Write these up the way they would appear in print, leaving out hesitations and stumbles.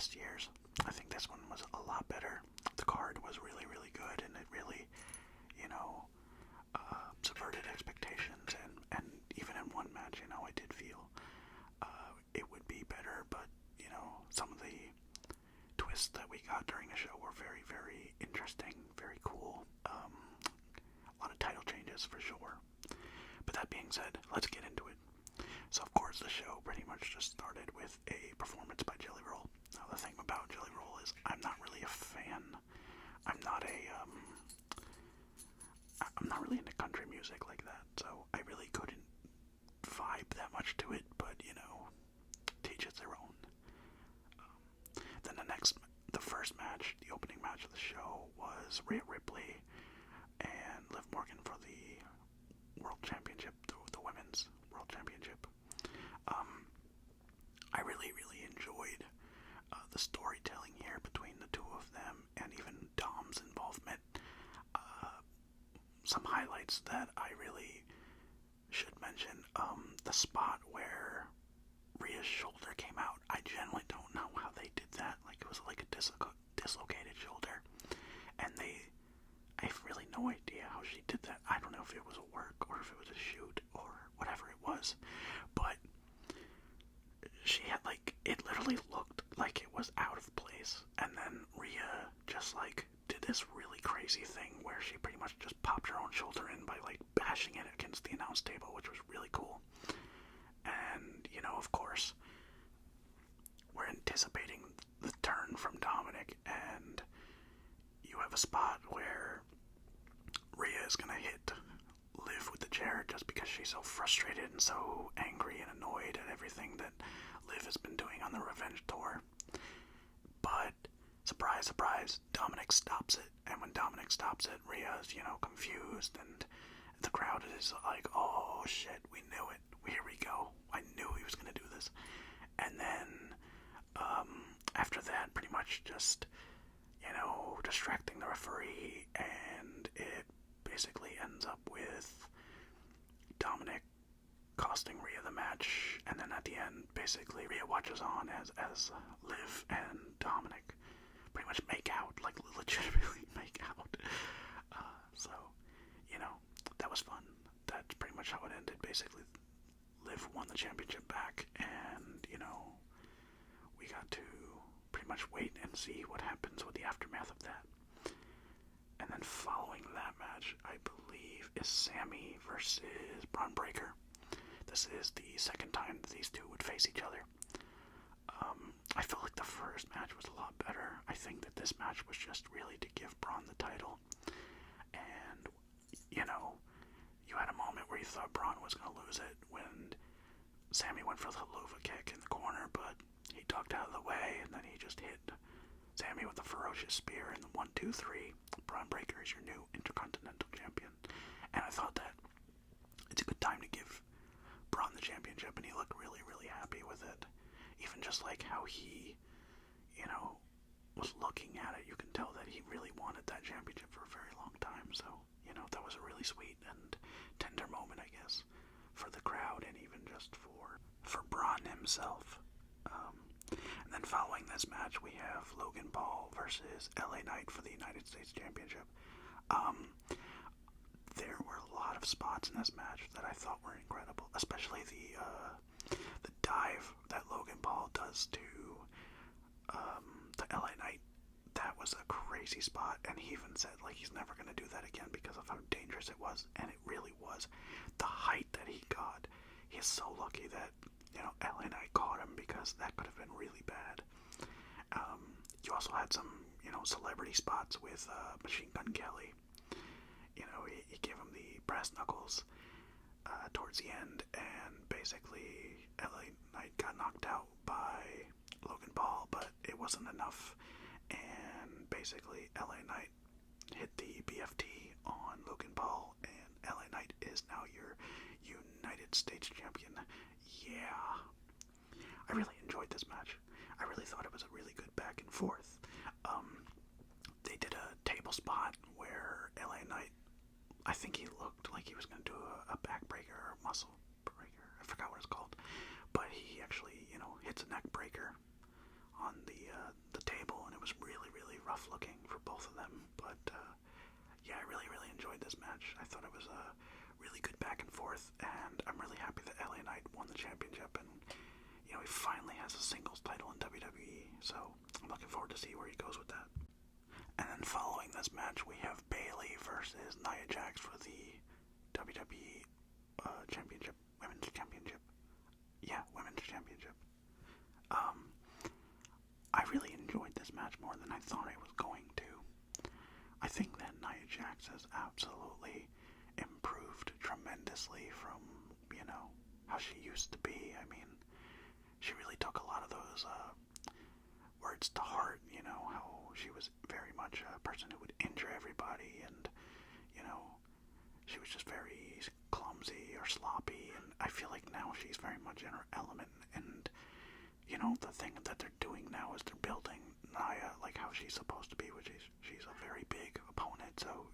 past years. I think this one was a lot better. The card was really, really good, and it really, you know, subverted expectations. And even in one match, you know, I did feel it would be better, but, you know, some of the twists that we got during the show were very, very interesting, very cool. A lot of title changes for sure. But that being said, let's get into it. So of course the show pretty much just started with a performance by Jelly Roll. Now the thing about Jelly Roll is I'm not really a fan. I'm not really into country music like that, so I really couldn't vibe that much to it, but you know, teach its their own. Then the first match, the opening match of the show was Rhea Ripley and Liv Morgan for the World Championship, the Women's World Championship. I really, really enjoyed the storytelling here between the two of them, and even Dom's involvement. Some highlights that I really should mention, the spot where Rhea's shoulder came out. I generally don't know how they did that. Like, it was like a dislocated shoulder, and I have really no idea how she did that. I don't know if it was a work or if it was a shoot or whatever it was, but she had, like, it literally looked like it was out of place, and then Rhea just, like, did this really crazy thing where she pretty much just popped her own shoulder in by, like, bashing it against the announce table, which was really cool. And, you know, of course, we're anticipating the turn from Dominic, and you have a spot where Rhea is gonna hit Liv with the chair just because she's so frustrated and so angry and annoyed at everything that Liv has been doing on the Revenge Tour. But, surprise, surprise, Dominic stops it, and when Dominic stops it, Rhea's, you know, confused, and the crowd is like, oh shit, we knew it, here we go, I knew he was gonna do this. And then, after that, pretty much just, you know, distracting the referee, and it basically ends up with Dominic costing Rhea the match, and then at the end, basically, Rhea watches on as Liv and Dominic pretty much make out, like, legitimately make out. So, you know, that was fun. That's pretty much how it ended. Basically, Liv won the championship back, and, you know, we got to pretty much wait and see what happens with the aftermath of that. And then following that match, I believe, is Sammy versus Braun Breaker. This is the second time that these two would face each other. I felt like the first match was a lot better. I think that this match was just really to give Braun the title. And, you know, you had a moment where you thought Braun was going to lose it when Sammy went for the Luva kick in the corner, but he ducked out of the way, and then he just hit Sammy with a ferocious spear, and the 1, 2, 3, Braun Breaker is your new Intercontinental Champion. And I thought that it's a good time to give Braun the championship, and he looked really, really happy with it. Even just like how he, you know, was looking at it, you can tell that he really wanted that championship for a very long time. So, you know, that was a really sweet and tender moment, I guess, for the crowd, and even just for Braun himself. And then following this match, we have Logan Paul versus LA Knight for the United States Championship. There were a lot of spots in this match that I thought were incredible, especially the dive that Logan Paul does to LA Knight. That was a crazy spot, and he even said, like, he's never going to do that again because of how dangerous it was, and it really was. The height that he got, he is so lucky that, you know, LA Knight caught him, because that could have been really bad. You also had some, you know, celebrity spots with Machine Gun Kelly. You know, he gave him the brass knuckles towards the end, and basically LA Knight got knocked out by Logan Paul, but it wasn't enough, and basically LA Knight hit the BFT on Logan Paul, and LA Knight is now your United States Champion. Yeah. I really enjoyed this match. I really thought it was a really good back and forth. They did a table spot where LA Knight, I think he looked like he was going to do a backbreaker or muscle breaker. I forgot what it's called. But he actually, you know, hits a neck breaker on the table, and it was really, really rough looking for both of them. But yeah, I really, really enjoyed this match. I thought it was a really good back and forth, and I'm really happy that LA Knight won the championship, and he finally has a singles title in WWE. So I'm looking forward to see where he goes with that. And then following this match, we have Bayley versus Nia Jax for the WWE Championship, Women's Championship. Yeah, Women's Championship. I really enjoyed this match more than I thought I was going to. I think that Nia Jax has absolutely improved tremendously from, how she used to be. I mean, she really took a lot of those words to heart, how she was very much a person who would injure everybody, and, she was just very clumsy or sloppy, and I feel like now she's very much in her element, and, the thing that they're doing now is they're building Nia like how she's supposed to be, which is she's a very big opponent, so,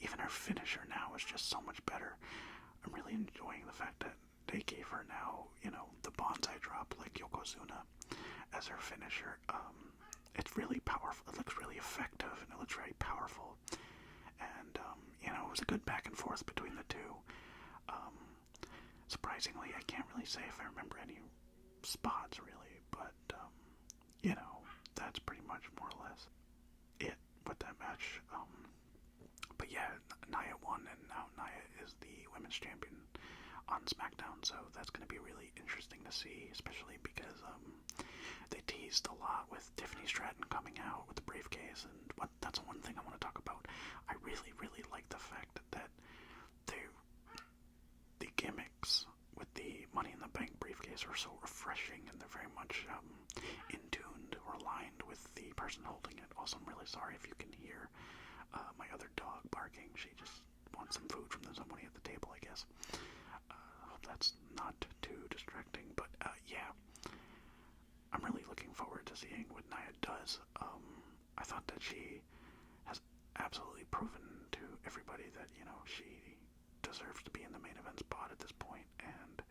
even her finisher now is just so much better. I'm really enjoying the fact that they gave her now, the bonsai drop like Yokozuna as her finisher. It's really powerful. It looks really effective, and it looks very powerful. And, it was a good back and forth between the two. Surprisingly, I can't really say if I remember any spots, really, but, that's pretty much more or less it with that match. But yeah, Nia won, and now Nia is the women's champion on SmackDown, so that's going to be really interesting to see, especially because they teased a lot with Tiffany Stratton coming out with the briefcase, and that's one thing I want to talk about. I really, really like the fact that the gimmicks with the Money in the Bank briefcase are so refreshing, and they're very much in tuned or aligned with the person holding it. Also, I'm really sorry if you can hear my other dog barking. She just wants some food from somebody at the table, I guess. Hope that's not too distracting, but yeah, I'm really looking forward to seeing what Nia does. I thought that she has absolutely proven to everybody that, she deserves to be in the main event spot at this point, and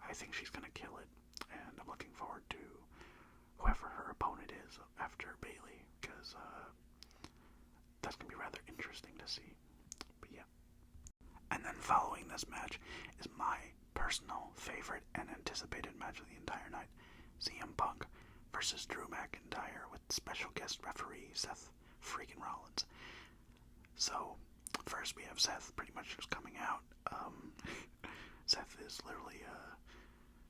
I think she's going to kill it, and I'm looking forward to whoever her opponent is after Bayley, because that's going to be rather interesting to see. But yeah. And then following this match is my personal favorite and anticipated match of the entire night, CM Punk versus Drew McIntyre with special guest referee Seth freaking Rollins. So, first we have Seth pretty much just coming out. Seth is literally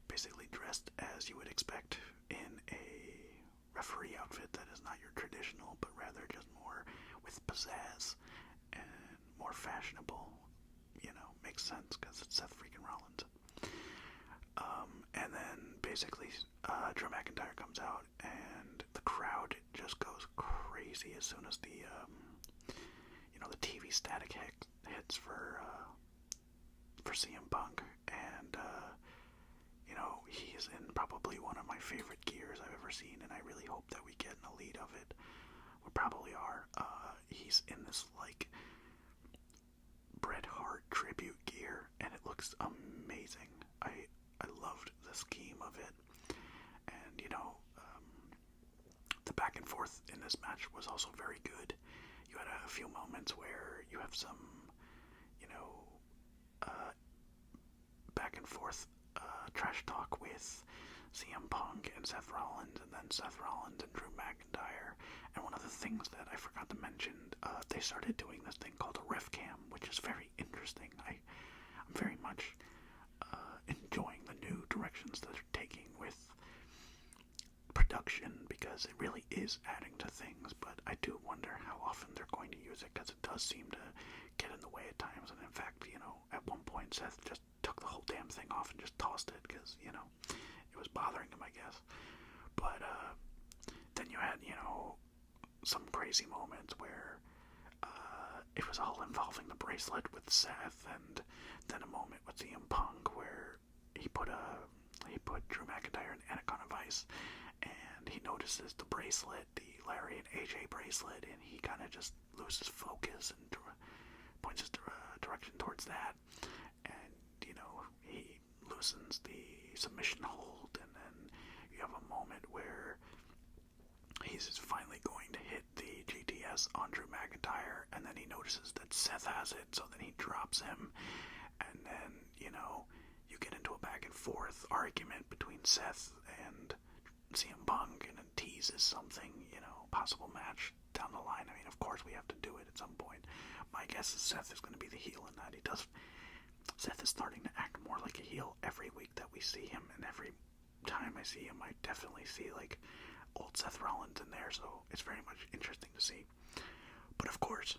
basically dressed as you would expect in a referee outfit that is not your traditional, but rather just more with pizzazz and more fashionable. Makes sense because it's Seth freaking Rollins. And then basically Drew McIntyre comes out, and the crowd just goes crazy as soon as the TV static hits for CM Punk, and he's in probably one of my favorite gears I've ever seen, and I really hope that we get an elite of it. We probably are. He's in this like Bret Hart tribute gear, and it looks amazing. I loved the scheme of it, and the back and forth in this match was also very good. You had a few moments where you have some back and forth trash talk with CM Punk and Seth Rollins, and then Seth Rollins and Drew McIntyre. And one of the things that I forgot to mention, they started doing this thing called a ref cam, which is very interesting. I'm very much enjoying the new directions that they're taking with production, because it really is adding to things, but I do wonder how often they're going to use it, because it does seem to get in the way at times. And in fact, at one point Seth just took the whole damn thing off and just tossed it, because it was bothering him, I guess. But then you had some crazy moments where it was all involving the bracelet with Seth, and then a moment with CM Punk where he put Drew McIntyre in Anaconda Vice, and he notices the bracelet, the Larry and AJ bracelet, and he kind of just loses focus and points his direction towards that, and he loosens the submission hold, and then you have a moment where he's finally going to hit the GTS on Drew McIntyre, and then he notices that Seth has it, so then he drops him, and then, you know, you get into a back and forth argument between Seth and CM Punk, and it teases something, you know, possible match down the line. I mean, of course we have to do it at some point. My guess is Seth is going to be the heel in that. Seth is starting to act more like a heel every week that we see him, and every time I see him, I definitely see, like, old Seth Rollins in there, so it's very much interesting to see. But of course,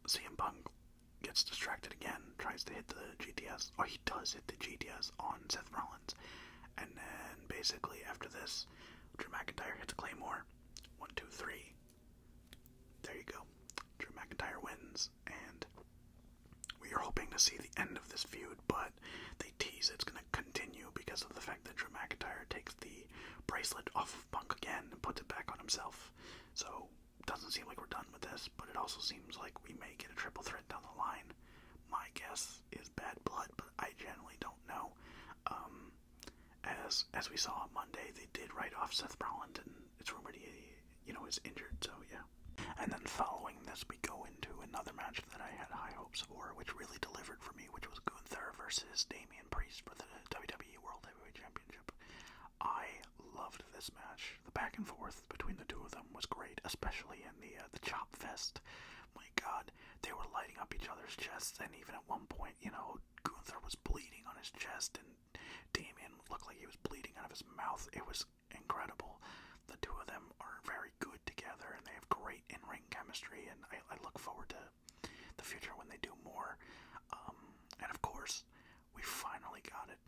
CM Punk gets distracted again, tries to hit the GTS, or he does hit the GTS on Seth Rollins, and then basically after this, Drew McIntyre hits a Claymore. 1, 2, 3. There you go. Drew McIntyre wins, and we are hoping to see the end of this feud, but they tease it's going to continue because of the fact that Drew McIntyre takes the bracelet off of Punk again and puts it back on himself. So, it doesn't seem like we're done with this, but it also seems like we may get a triple threat down the line. My guess is Bad Blood, but I generally don't know. As we saw on Monday, they did write off Seth Rollins, and it's rumored he, is injured, so yeah. And then following this, we go into another match that I had high hopes for, which really delivered for me, which was Gunther versus Damian Priest for the WWE World Heavyweight Championship. I loved this match. The back and forth between the two of them was great, especially in the chop fest. My God, they were lighting up each other's chests, and even at one point, Gunther was bleeding on his chest, and Damian looked like he was bleeding out of his mouth. It was incredible. The two of them are very good together, and they have great in-ring chemistry, and I look forward to the future when they do more. And of course, we finally got it.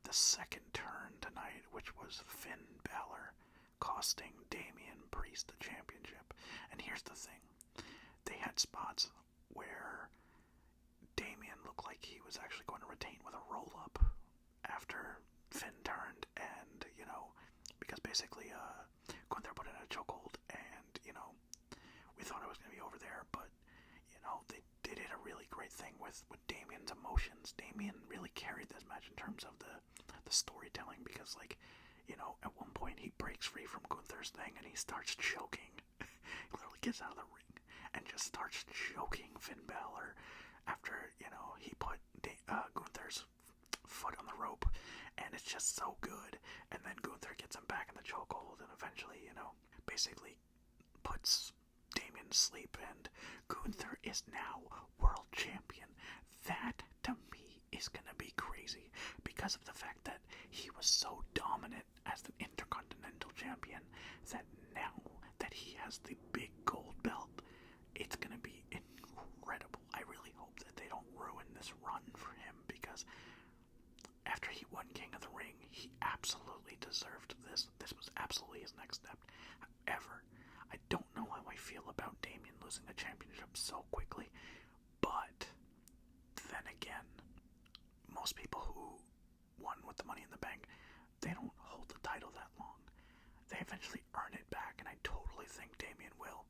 The second turn tonight, which was Finn Balor costing Damian Priest the championship. And here's the thing. They had spots where Damian looked like he was actually going to retain with a roll-up after Finn turned, and, because basically Gunther put in a chokehold, and, we thought it was going to be over there, but, they did a really great thing with Damian's emotions. Damian really carried this match in terms of the storytelling, because, at one point he breaks free from Gunther's thing, and he starts choking. He literally gets out of the ring and just starts choking Finn Balor after, he put Gunther's foot on the rope, and it's just so good. And then Gunther gets him back in the chokehold, and eventually, basically puts Damian to sleep, and Gunther is now world champion. That, to me, is gonna be crazy, because of the fact that he was so dominant as the Intercontinental Champion, that now that he has the big gold belt, it's gonna be incredible. I really hope that they don't ruin this run for him, because after he won King of the Ring, he absolutely deserved this. This was absolutely his next step. However, I don't know how I feel about Damian losing the championship so quickly, but then again, most people who won with the Money in the Bank, they don't hold the title that long. They eventually earn it back, and I totally think Damian will.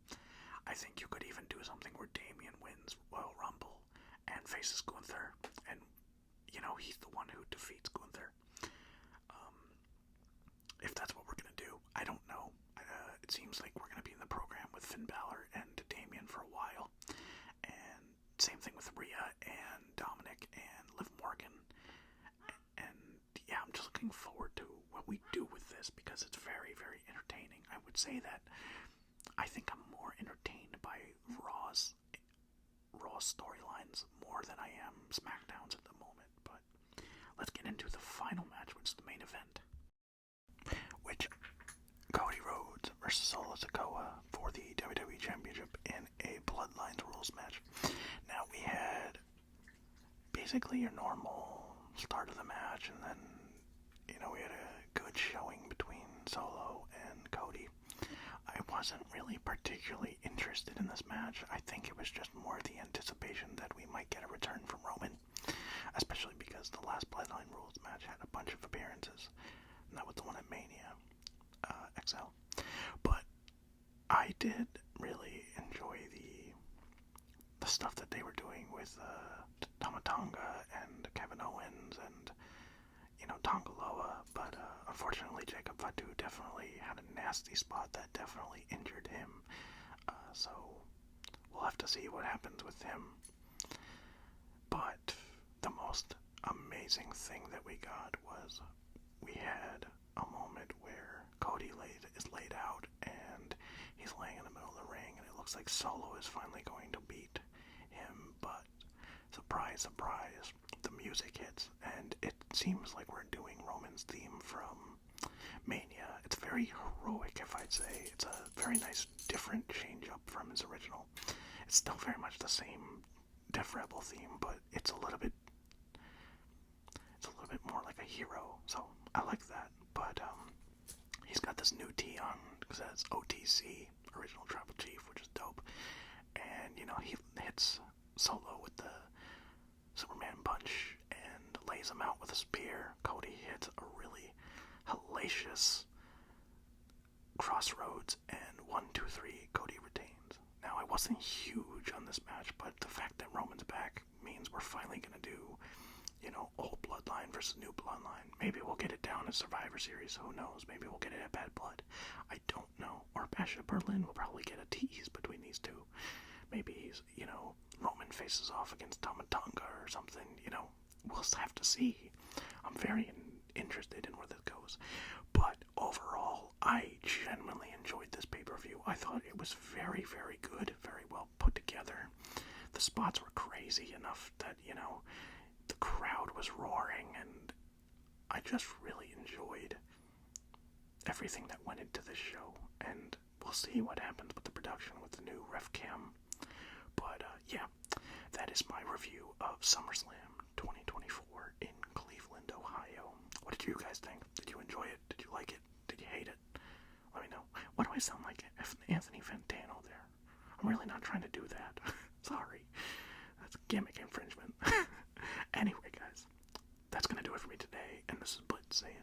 I think you could even do something where Damian wins Royal Rumble and faces Gunther, and he's the one who defeats Gunther. If that's what we're going to do, I don't know. It seems like we're going to be in the program with Finn Balor and Damian for a while. And same thing with Rhea and Dominic and Liv Morgan. And yeah, I'm just looking forward to what we do with this, because it's very, very entertaining. I would say that I think I'm more entertained by Raw's storylines more than I am SmackDown's at the moment. But let's get into the final match, which is the main event, which Cody Rhodes versus Solo Sikoa for the WWE Championship in a Bloodlines rules match. Now, we had basically your normal start of the match, and then we had a good showing between Solo and Cody. I wasn't really particularly interested in this match. I think it was just more the anticipation that we might get a return from Roman, especially because the last Bloodline Rules match had a bunch of appearances, and that was the one at Mania XL. But I did really enjoy the stuff that they were doing with Tama Tonga and Kevin Owens, and Tongaloa, but unfortunately Jacob Fatu definitely had a nasty spot that definitely injured him. So we'll have to see what happens with him. But the most amazing thing that we got was we had a moment where Cody is laid out and he's laying in the middle of the ring, and it looks like Solo is finally going to beat him, but surprise, surprise, the music hits, and it seems like we're doing Roman's theme from Mania. It's very heroic, if I'd say. It's a very nice, different change-up from his original. It's still very much the same Def Rebel theme, but it's a little bit more like a hero, so I like that. But he's got this new tee on, because it says OTC, Original Tribal Chief, which is dope. And, you know, he hits Solo with the Superman punch and lays him out with a spear. Cody hits a really hellacious crossroads, and 1, 2, 3, Cody retains. Now, I wasn't huge on this match, but the fact that Roman's back means we're finally going to do, you know, old bloodline versus new bloodline. Maybe we'll get it down in Survivor Series, who knows? Maybe we'll get it at Bad Blood. I don't know. Or Bash at Berlin will probably get a tease between these two. Maybe he's, you know, Roman faces off against Tama Tonga or something, you know. We'll have to see. I'm very interested in where this goes. But overall, I genuinely enjoyed this pay-per-view. I thought it was very, very good, very well put together. The spots were crazy enough that, you know, the crowd was roaring, and I just really enjoyed everything that went into this show. And we'll see what happens with the production with the new ref cam. But yeah, that is my review of SummerSlam 2024 in Cleveland, Ohio. What did you guys think? Did you enjoy it? Did you like it? Did you hate it? Let me know. What do I sound like? Anthony Fantano there. I'm really not trying to do that. Sorry. That's gimmick infringement. Anyway, guys, that's going to do it for me today. And this is Blitz saying